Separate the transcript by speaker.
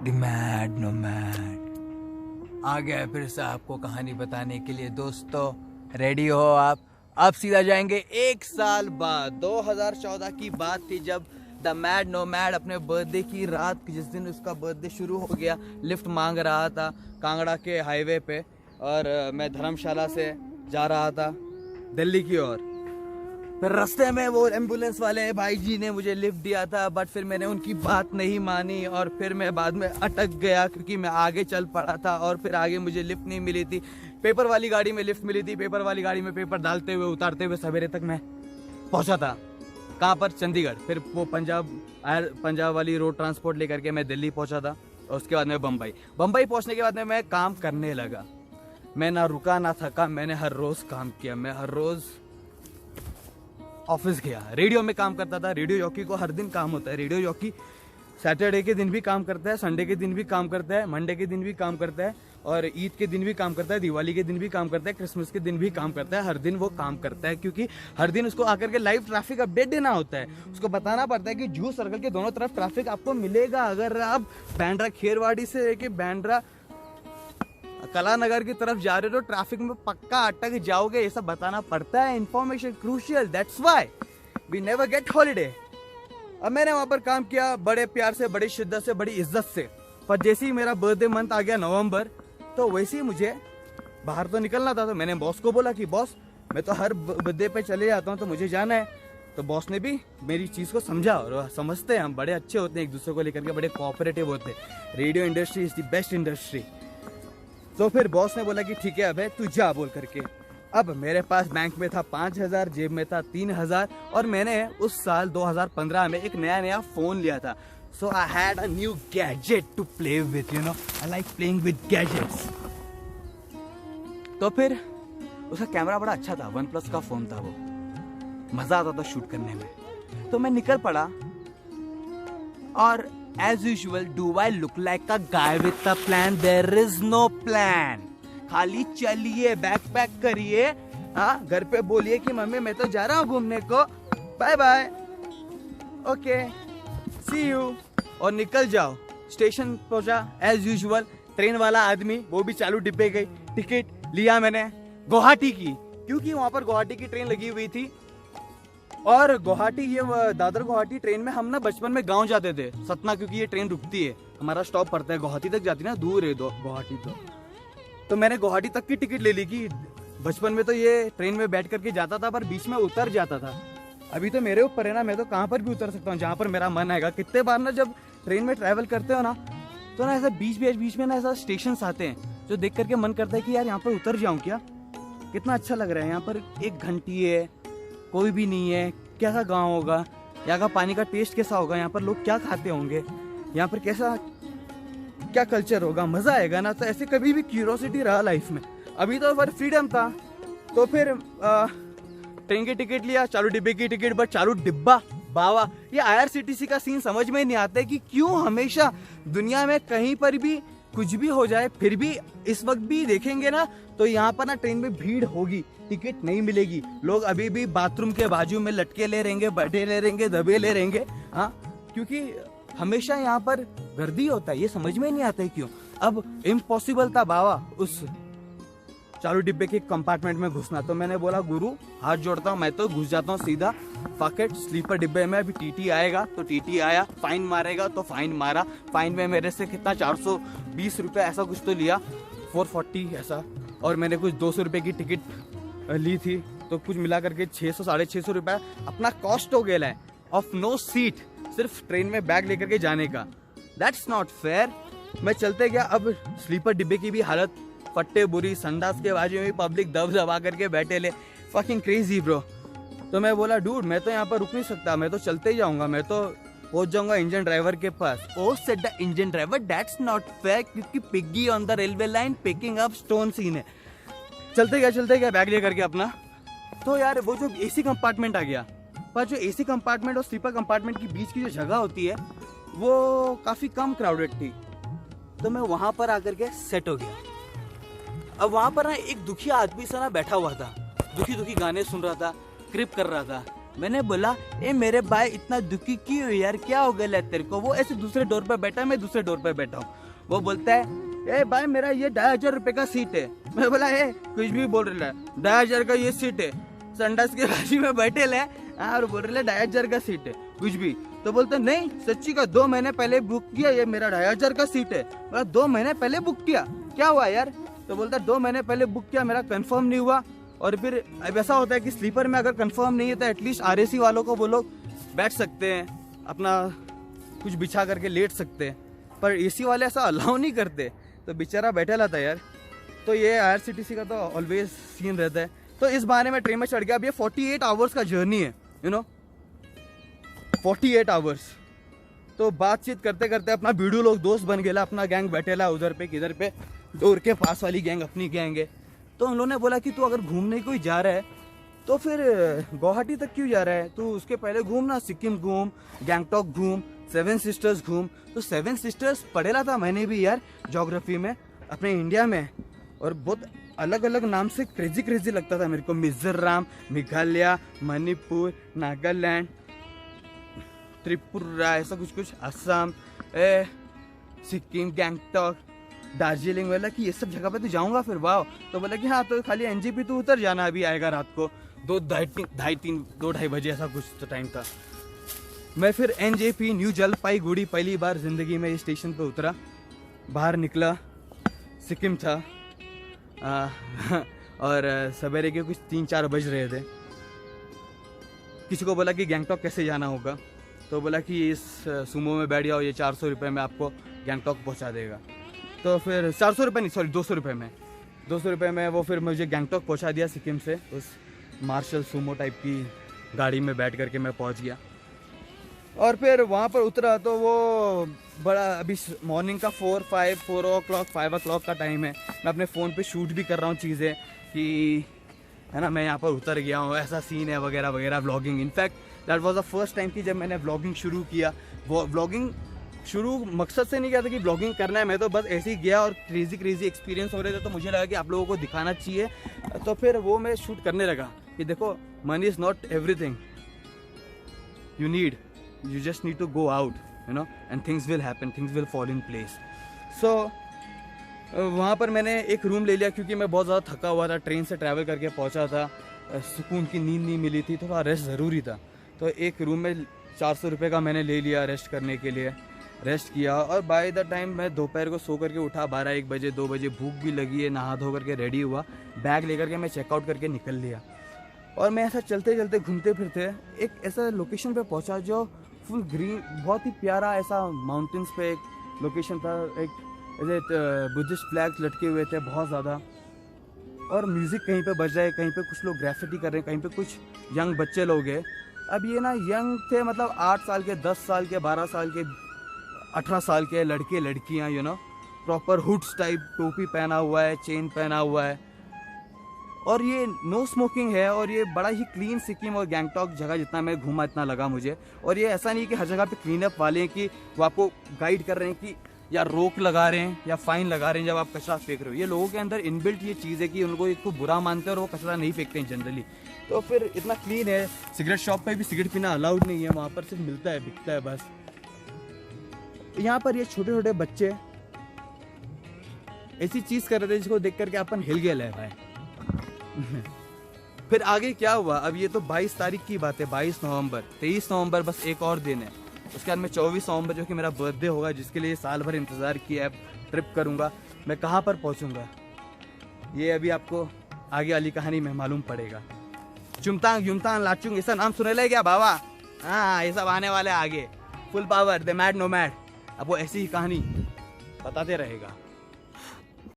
Speaker 1: The mad nomad आ गया है फिर से आपको कहानी बताने के लिए। दोस्तों रेडी हो आप? अब सीधा जाएंगे 1 साल बाद। 2014 की बात थी जब द मैड नोमैड अपने बर्थडे की रात, जिस दिन उसका बर्थडे शुरू हो गया, लिफ्ट मांग रहा था कांगड़ा के हाईवे पे, और मैं धर्मशाला से जा रहा था दिल्ली की ओर। फिर रास्ते में वो एम्बुलेंस वाले भाई जी ने मुझे लिफ्ट दिया था, बट फिर मैंने उनकी बात नहीं मानी और फिर मैं बाद में अटक गया क्योंकि मैं आगे चल पड़ा था और फिर आगे मुझे लिफ्ट नहीं मिली थी। पेपर वाली गाड़ी में लिफ्ट मिली थी। पेपर वाली गाड़ी में पेपर डालते हुए उतारते हुए सवेरे तक मैं पहुंचा था। कहाँ पर? चंडीगढ़। फिर वो पंजाब वाली रोड ट्रांसपोर्ट लेकर के मैं दिल्ली पहुंचा था और उसके बाद में बम्बई पहुंचने के बाद में मैं काम करने लगा। मैं ना रुका ना थका, मैंने हर रोज काम किया। मैं हर रोज ऑफिस गया, रेडियो में काम करता था। रेडियो जॉकी को हर दिन काम होता है। रेडियो जॉकी सैटरडे के दिन भी काम करता है, संडे के दिन भी काम करता है, मंडे के दिन भी काम करता है, और ईद के दिन भी काम करता है, दिवाली के दिन भी काम करता है, क्रिसमस के दिन भी काम करता है। हर दिन वो काम करता है क्योंकि हर दिन उसको आकर के लाइव ट्रैफिक अपडेट देना होता है। उसको बताना पड़ता है कि जूहू सर्कल के दोनों तरफ ट्रैफिक आपको मिलेगा। अगर आप बांद्रा खेरवाड़ी से लेके बांद्रा कलानगर की तरफ जा रहे हो तो ट्रैफिक में पक्का अटक जाओगे, ये सब बताना पड़ता है। Information crucial, that's why we never get holiday. अब मैंने वहां पर काम किया बड़े प्यार से, बड़ी शिद्दत से, बड़ी इज्जत से। पर जैसे ही मेरा बर्थडे मंथ आ गया नवंबर, तो वैसे ही मुझे बाहर तो निकलना था। तो मैंने बॉस को बोला कि बॉस मैं तो हर बर्थडे पे चले जाता हूँ, तो मुझे जाना है। तो बॉस ने भी मेरी चीज को समझा, और समझते हैं हम, बड़े अच्छे होते हैं एक दूसरे को लेकर के, बड़े कोऑपरेटिव होते हैं। Radio industry is the best industry. तो फिर बॉस ने बोला कि ठीक है अबे तू जा बोल करके। अब मेरे पास बैंक में था 5,000, जेब में था 3,000, और मैंने उस साल 2015 में एक नया फोन लिया था। So I had a new gadget to play with, you know, I like playing with gadgets. तो फिर उसका कैमरा बड़ा अच्छा था, OnePlus का फोन था वो, मजा आता था शूट करने में। तो मैं निकल पड़ा, और as usual, do I look like a guy with a plan? There is no plan. खाली चलिए, बैग पैक करिए, हाँ, घर पे बोलिए कि मम्मी मैं तो जा रहा हूँ घूमने को, bye bye, okay, see you, और निकल जाओ। स्टेशन पहुंचा as usual, ट्रेन वाला आदमी, वो भी चालू डिब्बे गई। टिकट लिया मैंने गुवाहाटी की, क्योंकि वहां पर गुवाहाटी की ट्रेन लगी हुई थी। और गुवाहाटी, ये दादर गुवाहाटी ट्रेन में हम ना बचपन में गांव जाते थे, सतना, क्योंकि ये ट्रेन रुकती है, हमारा स्टॉप पड़ता है, गुवाहाटी तक जाती ना, दूर है गुवाहाटी। तो मैंने गुवाहाटी तक की टिकट ले ली कि बचपन में तो ये ट्रेन में बैठ करके जाता था, पर बीच में उतर जाता था। अभी तो मेरे ऊपर है ना, मैं तो कहाँ पर भी उतर सकता हूँ जहाँ पर मेरा मन आएगा। कितने बार ना जब ट्रेन में ट्रैवल करते हो ना, तो ना ऐसा बीच में ना ऐसा स्टेशन आते हैं जो देख करके मन करता है कि यार यहाँ पर उतर जाऊँ क्या, कितना अच्छा लग रहा है। यहाँ पर एक घंटी है, कोई भी नहीं है, कैसा गांव होगा, यहाँ का पानी का टेस्ट कैसा होगा, यहाँ पर लोग क्या खाते होंगे, यहाँ पर कैसा क्या कल्चर होगा, मजा आएगा ना। तो ऐसे कभी भी क्यूरियोसिटी रहा लाइफ में। अभी तो पर फ्रीडम था। तो फिर ट्रेन की टिकट लिया, चालू डिब्बे की टिकट, बट चालू डिब्बा बावा। ये IRCTC का सीन समझ में नहीं आता है कि क्यों हमेशा दुनिया में कहीं पर भी कुछ भी हो जाए, फिर भी इस वक्त भी देखेंगे ना तो यहाँ पर ना ट्रेन में भीड़ होगी, टिकट नहीं मिलेगी, लोग अभी भी बाथरूम के बाजू में लटके ले रहेंगे, बैठे ले रहेंगे, दबे ले रहेंगे, हाँ, क्योंकि हमेशा यहाँ पर गर्दी होता है। ये समझ में नहीं आता है क्यों। अब इम्पॉसिबल था बाबा उस चालू डिब्बे के कंपार्टमेंट में घुसना। तो मैंने बोला गुरु हाथ जोड़ता हूँ, मैं तो घुस जाता हूँ सीधा पॉकेट स्लीपर डिब्बे में। अभी TT आएगा तो TT आया, फाइन मारेगा तो फाइन मारा। फाइन में मेरे से कितना 420 रुपये ऐसा कुछ तो लिया, 440 ऐसा, और मैंने कुछ 200 रुपये की टिकट ली थी, तो कुछ मिला करके 600 साढ़े 600 रुपये अपना कॉस्ट हो गया है ऑफ नो सीट, सिर्फ ट्रेन में बैग लेकर के जाने का। That's not fair. मैं चलते गया। अब स्लीपर डिब्बे की भी हालत फट्टे बुरी, संडास के बाजू में पब्लिक दब दबा करके बैठे ले, फकिंग क्रेजी ब्रो। तो मैं बोला डूड मैं तो यहाँ पर रुक नहीं सकता, मैं तो चलते ही जाऊंगा, मैं तो पहुंच जाऊंगा इंजन ड्राइवर के पास। Oh said the engine driver that's not fair, क्योंकि piggy on the railway line picking up stone सीन है। चलते गया बैग लेकर के अपना। तो यार वो जो AC कंपार्टमेंट आ गया, पर जो AC कंपार्टमेंट और स्लीपर कंपार्टमेंट के बीच की जो जगह होती है वो काफी कम क्राउडेड थी। तो मैं वहां पर आकर के सेट हो गया। अब वहां पर ना एक दुखी आदमी सा ना बैठा हुआ था, दुखी गाने सुन रहा था, क्रिप कर रहा था। मैंने बोला ए मेरे भाई इतना दुखी क्यों यार, क्या हो गया तेरे को? वो ऐसे दूसरे डोर पे बैठा है, मैं दूसरे डोर पे बैठा हूँ। वो बोलता है ए भाई मेरा ये 2,500 रुपए का सीट है। मैं बोला ए कुछ भी बोल रहा है, 2,500 का ये सीट है, संडास के बाजू में बैठे ले और बोल रहे 2,500 का सीट है कुछ भी। तो बोलते नहीं सच्ची का 2 महीने पहले बुक किया, ये मेरा 2,500 का सीट है। बोला 2 महीने पहले बुक किया, क्या हुआ यार? तो बोलता 2 महीने पहले बुक किया, मेरा कंफर्म नहीं हुआ। और फिर अब ऐसा होता है कि स्लीपर में अगर कंफर्म नहीं है तो एटलीस्ट RAC वालों को वो लोग बैठ सकते हैं, अपना कुछ बिछा करके लेट सकते हैं, पर AC वाले ऐसा अलाउ नहीं करते। तो बेचारा बैठा रहता है यार। तो ये IRCTC का तो ऑलवेज सीन रहता है। तो इस बारे में ट्रेन में चढ़ गया। अब ये 48 आवर्स का जर्नी है, 48 आवर्स। तो बातचीत करते करते अपना वीडियो लोग दोस्त बन गया, अपना गैंग बैठेला उधर पे किधर पे, डोर के पास वाली गैंग अपनी गैंग है। तो उन लोगों ने बोला कि तू अगर घूमने कोई जा रहा है तो फिर गुवाहाटी तक क्यों जा रहा है, तू उसके पहले घूम ना, सिक्किम घूम, गैंगटॉक घूम, 7 सिस्टर्स घूम। तो 7 सिस्टर्स पढ़ेला था मैंने भी यार ज्योग्राफी में अपने इंडिया में, और बहुत अलग अलग नाम से क्रेजी लगता था मेरे को। मिजोरम, मेघालय, मणिपुर, नागालैंड, त्रिपुरा, ऐसा कुछ, असम, सिक्किम, गैंगटॉक, दार्जिलिंग। बोला कि ये सब जगह पे तो जाऊंगा फिर, वाह। तो बोला कि हाँ तो खाली NJP तो उतर जाना, अभी आएगा रात को 2-2:30 बजे ऐसा कुछ तो टाइम था। मैं फिर NJP न्यू जलपाईगुड़ी पहली बार जिंदगी में इस स्टेशन पे उतरा, बाहर निकला, सिक्किम था। और सवेरे के कुछ 3-4 बज रहे थे। किसी को बोला कि गैंगटॉक कैसे जाना होगा, तो बोला कि इस सुमो में बैठ जाओ, ये 400 रुपये में आपको गैंगटॉक पहुंचा देगा। तो फिर 400 रुपये नहीं, सॉरी 200 रुपये में, 200 रुपये में वो फिर मुझे गैंगटॉक पहुंचा दिया सिक्किम से। उस मार्शल सुमो टाइप की गाड़ी में बैठ करके मैं पहुंच गया। और फिर वहाँ पर उतरा तो वो बड़ा, अभी मॉर्निंग का 4 o'clock का टाइम है। मैं अपने फ़ोन पे शूट भी कर रहा हूँ चीज़ें कि है ना, मैं यहाँ पर उतर गया हूँ, ऐसा सीन है वगैरह वगैरह, vlogging. In fact that was the first time कि जब मैंने व्लॉगिंग शुरू किया। वो व्लॉगिंग शुरू मकसद से नहीं किया था कि व्लॉगिंग करना है, मैं तो बस ऐसे ही गया और क्रेजी एक्सपीरियंस हो रहे थे, तो मुझे लगा कि आप लोगों को दिखाना चाहिए। तो फिर वो मैं शूट करने लगा कि देखो money is not everything you just need to go out, and things will happen, things will fall in place. So वहाँ पर मैंने एक रूम ले लिया क्योंकि मैं बहुत ज़्यादा थका हुआ था, ट्रेन से ट्रैवल करके पहुँचा था, सुकून की नींद नहीं मिली थी, थोड़ा रेस्ट ज़रूरी था। तो एक रूम में 400 रुपये का मैंने ले लिया रेस्ट करने के लिए, रेस्ट किया। और बाय द टाइम मैं दोपहर को सो करके उठा 12-1 बजे, 2 बजे, भूख भी लगी है, नहा धो करके रेडी हुआ, बैग लेकर के मैं चेकआउट करके निकल लिया। और मैं ऐसा चलते चलते घूमते फिरते एक ऐसा लोकेशन पे पहुंचा जो फुल ग्रीन, बहुत ही प्यारा ऐसा माउंटेन्स पे एक लोकेशन था। एक ऐसे बुद्धिस्ट फ्लैग्स लटके हुए थे बहुत ज़्यादा, और म्यूज़िक कहीं पे बज रहा है, कहीं पे कुछ लोग ग्राफिटी कर रहे हैं, कहीं पे कुछ यंग बच्चे लोग हैं। अब ये ना यंग थे, मतलब 8 साल के, 10 साल के, 12 साल के, 18 साल के लड़के लड़कियाँ, प्रॉपर हुड्स टाइप, टोपी पहना हुआ है, चेन पहना हुआ है, और ये नो स्मोकिंग है। और ये बड़ा ही क्लीन सिक्किम और गैंगटॉक जगह जितना मैं घूमा इतना लगा मुझे। और ये ऐसा नहीं कि हर जगह पे क्लीन अप वाले हैं कि वो आपको गाइड कर रहे हैं कि या रोक लगा रहे हैं या फाइन लगा रहे हैं जब आप कचरा फेंक रहे हो। ये लोगों के अंदर इनबिल्ट ये चीज़ है कि उनको एक तो बुरा मानते हैं और वो कचरा नहीं फेंकते हैं जनरली। तो फिर इतना क्लीन है। सिगरेट शॉप पे भी सिगरेट पीना अलाउड नहीं है, वहाँ पर सिर्फ मिलता है, बिकता है बस। यहाँ पर ये छोटे छोटे बच्चे ऐसी चीज़ कर रहे थे जिसको देख करके अपन हिल गए भाई। फिर आगे क्या हुआ, अब ये तो 22 तारीख की बात है, 22 नवंबर, 23 नवंबर बस एक और दिन है। उसके बाद में 24 नवंबर जो कि मेरा बर्थडे होगा, जिसके लिए साल भर इंतज़ार किया है, ट्रिप करूँगा। मैं कहाँ पर पहुँचूँगा ये अभी आपको आगे वाली कहानी में मालूम पड़ेगा। चुमतांग युमतांग लाचुंग, ऐसा नाम सुने ले क्या बाबा? हाँ, ये सब आने वाले आगे। Full power, the mad no mad. अब वो ऐसी ही कहानी बताते रहेगा।